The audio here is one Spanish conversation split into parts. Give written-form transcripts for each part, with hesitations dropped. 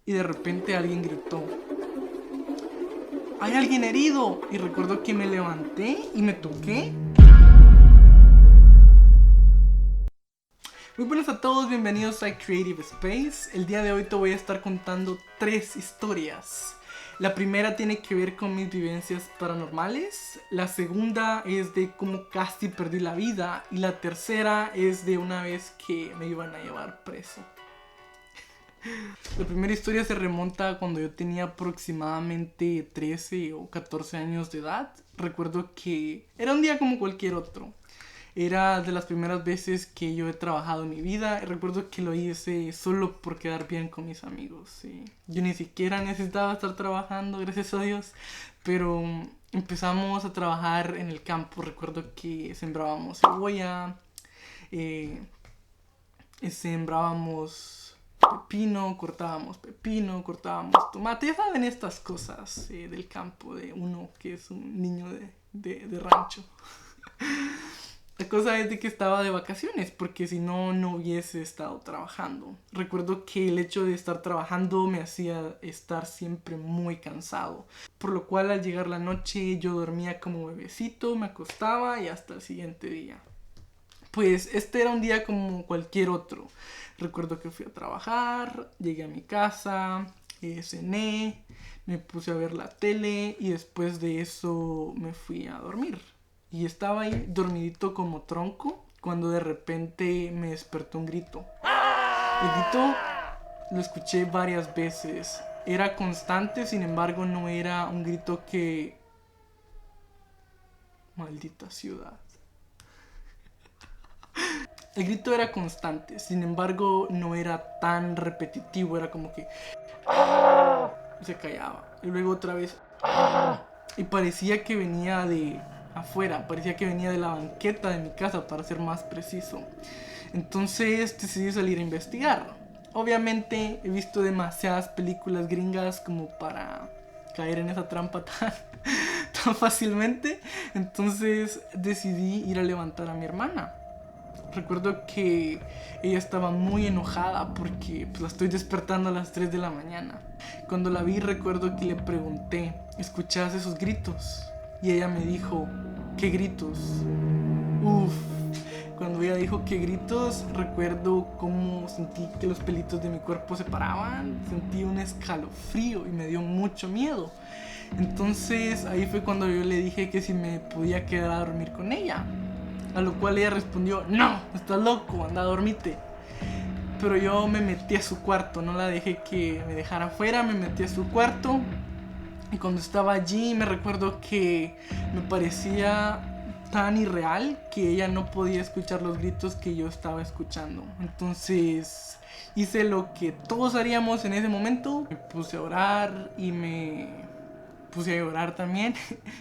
y de repente alguien gritó: ¡hay alguien herido! Y recuerdo que me levanté y me toqué. Muy buenas a todos, bienvenidos a Creative Space. El día de hoy te voy a estar contando 3 historias. La primera tiene que ver con mis vivencias paranormales. La segunda es de cómo casi perdí la vida. Y la tercera es de una vez que me iban a llevar preso. La primera historia se remonta a cuando yo tenía aproximadamente 13 o 14 años de edad. Recuerdo que era un día como cualquier otro. Era de las primeras veces que yo he trabajado en mi vida. Recuerdo que lo hice solo por quedar bien con mis amigos. ¿Sí? Yo ni siquiera necesitaba estar trabajando, gracias a Dios. Pero empezamos a trabajar en el campo. Recuerdo que sembrábamos cebolla, sembrábamos pepino, cortábamos tomate. Ya saben estas cosas del campo de uno que es un niño de rancho. La cosa es de que estaba de vacaciones, porque si no, no hubiese estado trabajando. Recuerdo que el hecho de estar trabajando me hacía estar siempre muy cansado. Por lo cual al llegar la noche yo dormía como bebecito, me acostaba y hasta el siguiente día. Pues este era un día como cualquier otro. Recuerdo que fui a trabajar, llegué a mi casa, cené, me puse a ver la tele y después de eso me fui a dormir. Y estaba ahí dormidito como tronco cuando de repente me despertó un grito. El grito lo escuché varias veces. Era constante, sin embargo no era un grito que... Maldita ciudad. El grito era constante, sin embargo no era tan repetitivo, era como que... Se callaba. Y luego otra vez... Y parecía que venía de afuera, parecía que venía de la banqueta de mi casa, para ser más preciso. Entonces decidí salir a investigar. Obviamente he visto demasiadas películas gringas como para caer en esa trampa tan fácilmente. Entonces decidí ir a levantar a mi hermana. Recuerdo que ella estaba muy enojada porque pues, la estoy despertando a las 3 de la mañana. Cuando la vi recuerdo que le pregunté: ¿escuchas esos gritos? Y ella me dijo: ¿qué gritos? Uf. Cuando ella dijo qué gritos, recuerdo cómo sentí que los pelitos de mi cuerpo se paraban. Sentí un escalofrío y me dio mucho miedo. Entonces ahí fue cuando yo le dije que si me podía quedar a dormir con ella. A lo cual ella respondió: no, estás loco, anda a dormirte. Pero yo me metí a su cuarto, no la dejé que me dejara afuera, me metí a su cuarto. Y cuando estaba allí me recuerdo que me parecía tan irreal que ella no podía escuchar los gritos que yo estaba escuchando. Entonces hice lo que todos haríamos en ese momento. Me puse a orar y me puse a llorar también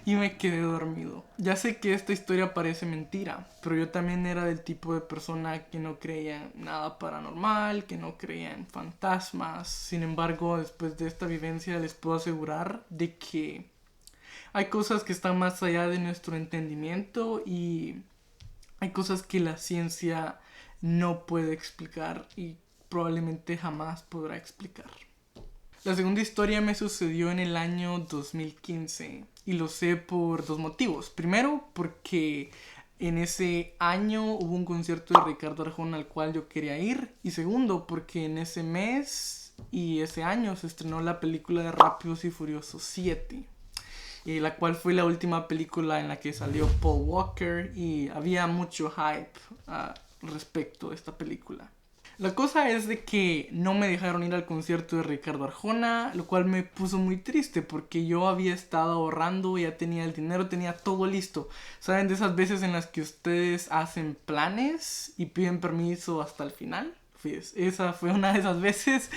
y me quedé dormido. Ya sé que esta historia parece mentira, pero yo también era del tipo de persona que no creía en nada paranormal, que no creía en fantasmas. Sin embargo, después de esta vivencia les puedo asegurar de que hay cosas que están más allá de nuestro entendimiento y hay cosas que la ciencia no puede explicar y probablemente jamás podrá explicar. La segunda historia me sucedió en el año 2015 y lo sé por 2 motivos. Primero, porque en ese año hubo un concierto de Ricardo Arjona al cual yo quería ir. Y segundo, porque en ese mes y ese año se estrenó la película de Rápidos y Furiosos 7. La cual fue la última película en la que salió Paul Walker y había mucho hype respecto a esta película. La cosa es de que no me dejaron ir al concierto de Ricardo Arjona, lo cual me puso muy triste porque yo había estado ahorrando, ya tenía el dinero, tenía todo listo. ¿Saben de esas veces en las que ustedes hacen planes y piden permiso hasta el final? Pues esa fue una de esas veces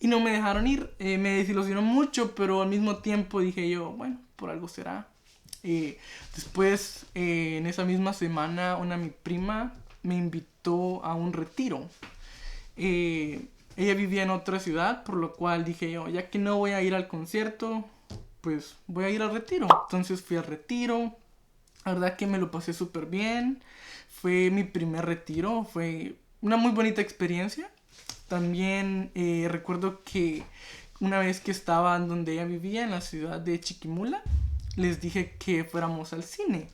y no me dejaron ir. Me desilusionó mucho, pero al mismo tiempo dije yo, bueno, por algo será. Después, en esa misma semana, mi prima me invitó a un retiro. Ella vivía en otra ciudad, por lo cual dije yo, ya que no voy a ir al concierto, pues voy a ir al retiro. Entonces fui al retiro. La verdad que me lo pasé súper bien. Fue mi primer retiro, fue una muy bonita experiencia. También recuerdo que una vez que estaba donde ella vivía, en la ciudad de Chiquimula, les dije que fuéramos al cine,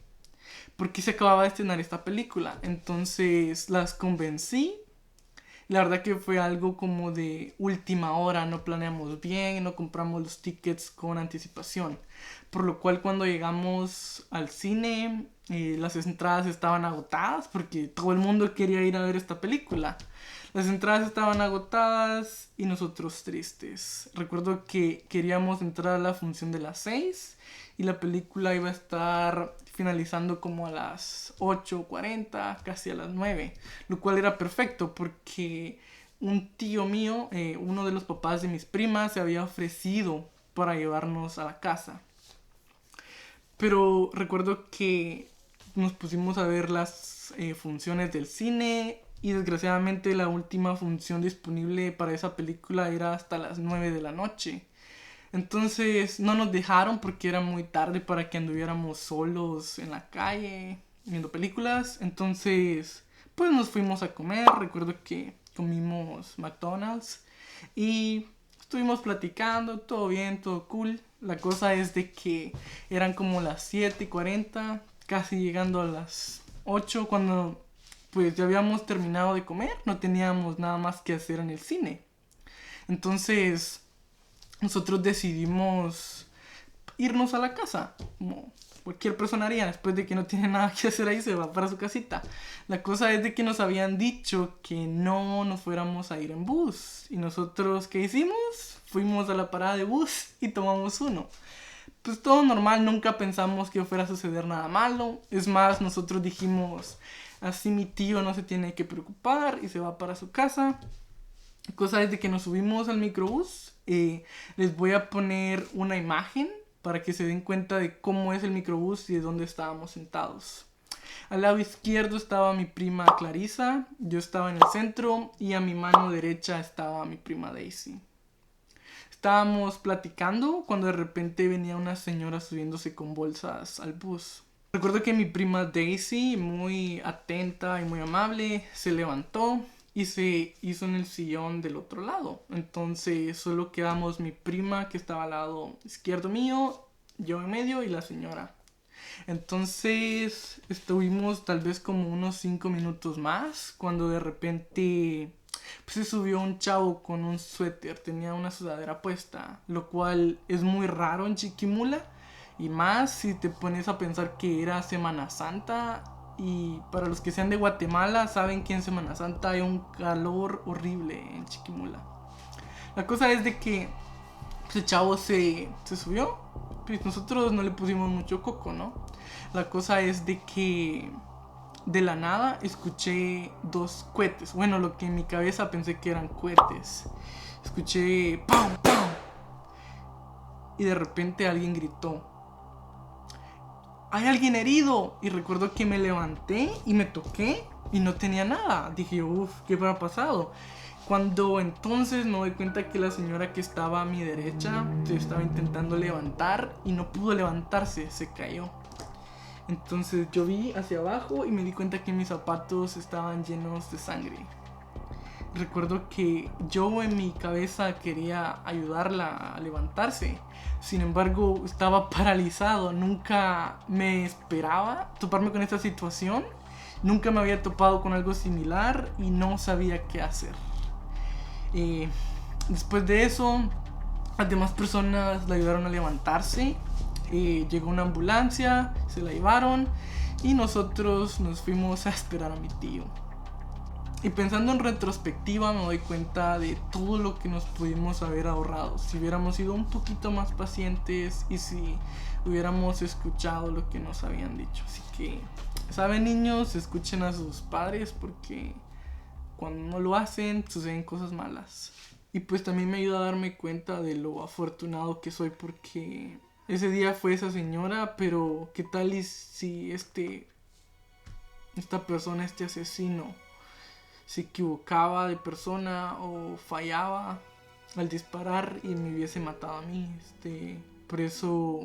porque se acababa de estrenar esta película. Entonces las convencí. La verdad que fue algo como de última hora, no planeamos bien, no compramos los tickets con anticipación. Por lo cual cuando llegamos al cine, las entradas estaban agotadas porque todo el mundo quería ir a ver esta película. Las entradas estaban agotadas y nosotros tristes. Recuerdo que queríamos entrar a la función de las 6 y la película iba a estar finalizando como a las 8:40, casi a las 9, lo cual era perfecto porque un tío mío, uno de los papás de mis primas, se había ofrecido para llevarnos a la casa. Pero recuerdo que nos pusimos a ver las funciones del cine y desgraciadamente la última función disponible para esa película era hasta las 9 de la noche. Entonces no nos dejaron porque era muy tarde para que anduviéramos solos en la calle viendo películas. Entonces pues nos fuimos a comer. Recuerdo que comimos McDonald's y estuvimos platicando, todo bien, todo cool. La cosa es de que eran como las 7:40, casi llegando a las 8 cuando pues ya habíamos terminado de comer. No teníamos nada más que hacer en el cine. Entonces nosotros decidimos irnos a la casa, como cualquier persona haría después de que no tiene nada que hacer ahí, se va para su casita. La cosa es de que nos habían dicho que no nos fuéramos a ir en bus. Y nosotros, ¿qué hicimos? Fuimos a la parada de bus y tomamos uno. Pues todo normal, nunca pensamos que fuera a suceder nada malo. Es más, nosotros dijimos, así mi tío no se tiene que preocupar y se va para su casa. Cosa es de que nos subimos al microbús. Les voy a poner una imagen para que se den cuenta de cómo es el microbús y de dónde estábamos sentados. Al lado izquierdo estaba mi prima Clarisa, yo estaba en el centro y a mi mano derecha estaba mi prima Daisy. Estábamos platicando cuando de repente venía una señora subiéndose con bolsas al bus. Recuerdo que mi prima Daisy, muy atenta y muy amable, se levantó y se hizo en el sillón del otro lado. Entonces solo quedamos mi prima que estaba al lado izquierdo mío, yo en medio y la señora. Entonces estuvimos tal vez como unos 5 minutos más cuando de repente pues, se subió un chavo con un suéter, tenía una sudadera puesta, lo cual es muy raro en Chiquimula y más si te pones a pensar que era Semana Santa. Y para los que sean de Guatemala, saben que en Semana Santa hay un calor horrible en Chiquimula. La cosa es de que el chavo se subió. Pues nosotros no le pusimos mucho coco, ¿no? La cosa es de que de la nada escuché 2 cohetes. Bueno, lo que en mi cabeza pensé que eran cohetes. Escuché ¡pam, pam! Y de repente alguien gritó, ¡hay alguien herido! Y recuerdo que me levanté y me toqué y no tenía nada. Dije, uff, ¿qué habrá pasado? Cuando entonces me doy cuenta que la señora que estaba a mi derecha se estaba intentando levantar y no pudo levantarse, se cayó. Entonces yo vi hacia abajo y me di cuenta que mis zapatos estaban llenos de sangre. Recuerdo que yo en mi cabeza quería ayudarla a levantarse. Sin embargo, estaba paralizado. Nunca me esperaba toparme con esta situación. Nunca me había topado con algo similar y no sabía qué hacer. Después de eso, las demás personas la ayudaron a levantarse. Llegó una ambulancia, se la llevaron y nosotros nos fuimos a esperar a mi tío. Y pensando en retrospectiva me doy cuenta de todo lo que nos pudimos haber ahorrado si hubiéramos sido un poquito más pacientes y si hubiéramos escuchado lo que nos habían dicho. Así que, saben niños, escuchen a sus padres porque cuando no lo hacen suceden cosas malas. Y pues también me ayuda a darme cuenta de lo afortunado que soy porque ese día fue esa señora, pero ¿qué tal y si esta persona, este asesino, se equivocaba de persona o fallaba al disparar y me hubiese matado a mí? Por eso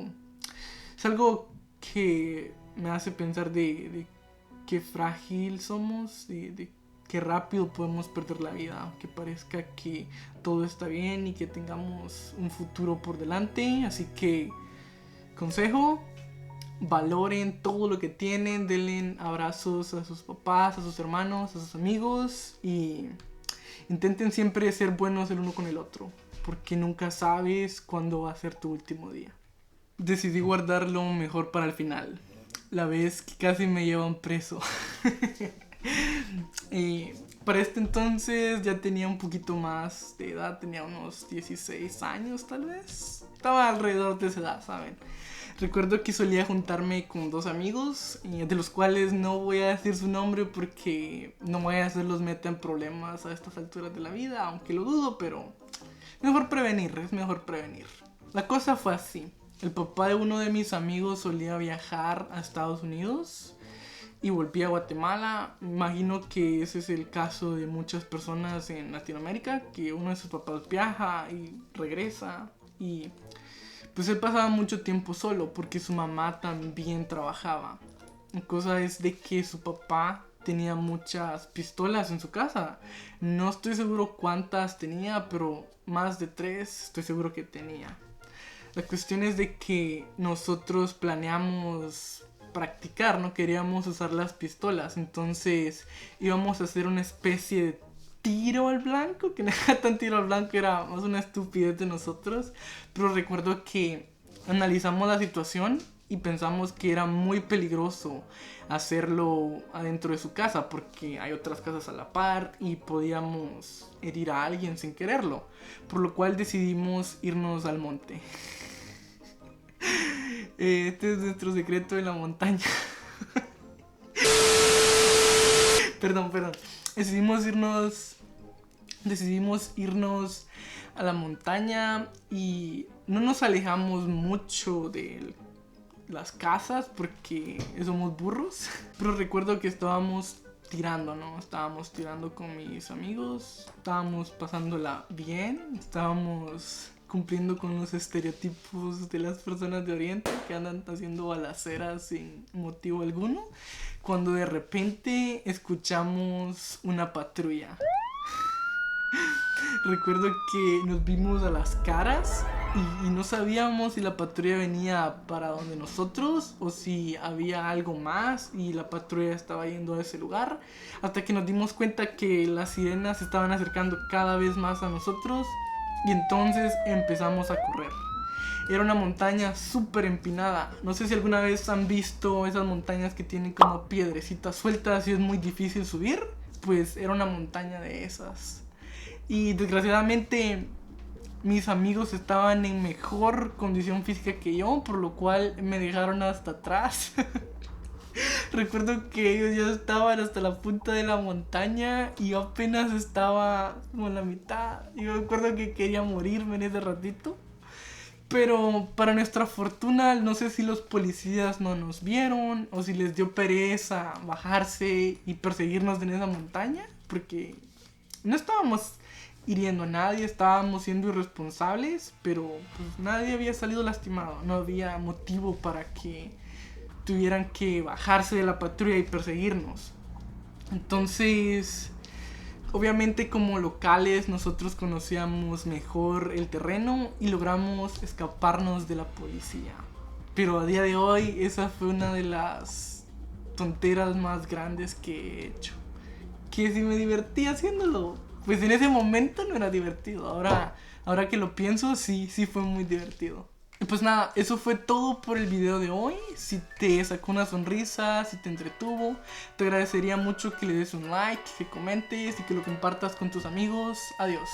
es algo que me hace pensar de qué frágil somos, de qué rápido podemos perder la vida, aunque parezca que todo está bien y que tengamos un futuro por delante. Así que, consejo, valoren todo lo que tienen, denle abrazos a sus papás, a sus hermanos, a sus amigos y intenten siempre ser buenos el uno con el otro, porque nunca sabes cuándo va a ser tu último día. Decidí guardar lo mejor para el final, la vez que casi me llevan preso. Para este entonces ya tenía un poquito más de edad, tenía unos 16 años tal vez. Estaba alrededor de esa edad, ¿saben? Recuerdo que solía juntarme con 2 amigos, de los cuales no voy a decir su nombre porque no voy a hacerlos meter en problemas a estas alturas de la vida, aunque lo dudo, pero mejor prevenir, es mejor prevenir. La cosa fue así. El papá de uno de mis amigos solía viajar a Estados Unidos y volvía a Guatemala. Imagino que ese es el caso de muchas personas en Latinoamérica, que uno de sus papás viaja y regresa. Y pues él pasaba mucho tiempo solo porque su mamá también trabajaba. La cosa es de que su papá tenía muchas pistolas en su casa. No estoy seguro cuántas tenía, pero más de 3 estoy seguro que tenía. La cuestión es de que nosotros planeamos practicar, no queríamos usar las pistolas, entonces íbamos a hacer una especie de tiro al blanco, que no era tan tiro al blanco, era más una estupidez de nosotros, pero recuerdo que analizamos la situación y pensamos que era muy peligroso hacerlo adentro de su casa porque hay otras casas a la par y podíamos herir a alguien sin quererlo, por lo cual decidimos irnos al monte. Este es nuestro secreto de la montaña. Perdón. Decidimos irnos a la montaña y no nos alejamos mucho de las casas porque somos burros. Pero recuerdo que estábamos tirando, ¿no? Estábamos tirando con mis amigos, estábamos pasándola bien, estábamos cumpliendo con los estereotipos de las personas de Oriente que andan haciendo balaceras sin motivo alguno, cuando de repente escuchamos una patrulla. Recuerdo que nos vimos a las caras y no sabíamos si la patrulla venía para donde nosotros o si había algo más y la patrulla estaba yendo a ese lugar, hasta que nos dimos cuenta que las sirenas se estaban acercando cada vez más a nosotros y entonces empezamos a correr. Era una montaña súper empinada. No sé si alguna vez han visto esas montañas que tienen como piedrecitas sueltas y es muy difícil subir. Pues era una montaña de esas. Y desgraciadamente mis amigos estaban en mejor condición física que yo, por lo cual me dejaron hasta atrás. Recuerdo que ellos ya estaban hasta la punta de la montaña y yo apenas estaba como en la mitad. Y yo recuerdo que quería morirme en ese ratito. Pero para nuestra fortuna, no sé si los policías no nos vieron o si les dio pereza bajarse y perseguirnos en esa montaña, porque no estábamos hiriendo a nadie, estábamos siendo irresponsables, pero pues nadie había salido lastimado, no había motivo para que tuvieran que bajarse de la patrulla y perseguirnos. Entonces, obviamente como locales nosotros conocíamos mejor el terreno y logramos escaparnos de la policía. Pero a día de hoy esa fue una de las tonteras más grandes que he hecho. Que si me divertí haciéndolo, pues en ese momento no era divertido. Ahora que lo pienso, sí fue muy divertido. Y pues nada, eso fue todo por el video de hoy. Si te sacó una sonrisa, si te entretuvo, te agradecería mucho que le des un like, que comentes y que lo compartas con tus amigos. Adiós.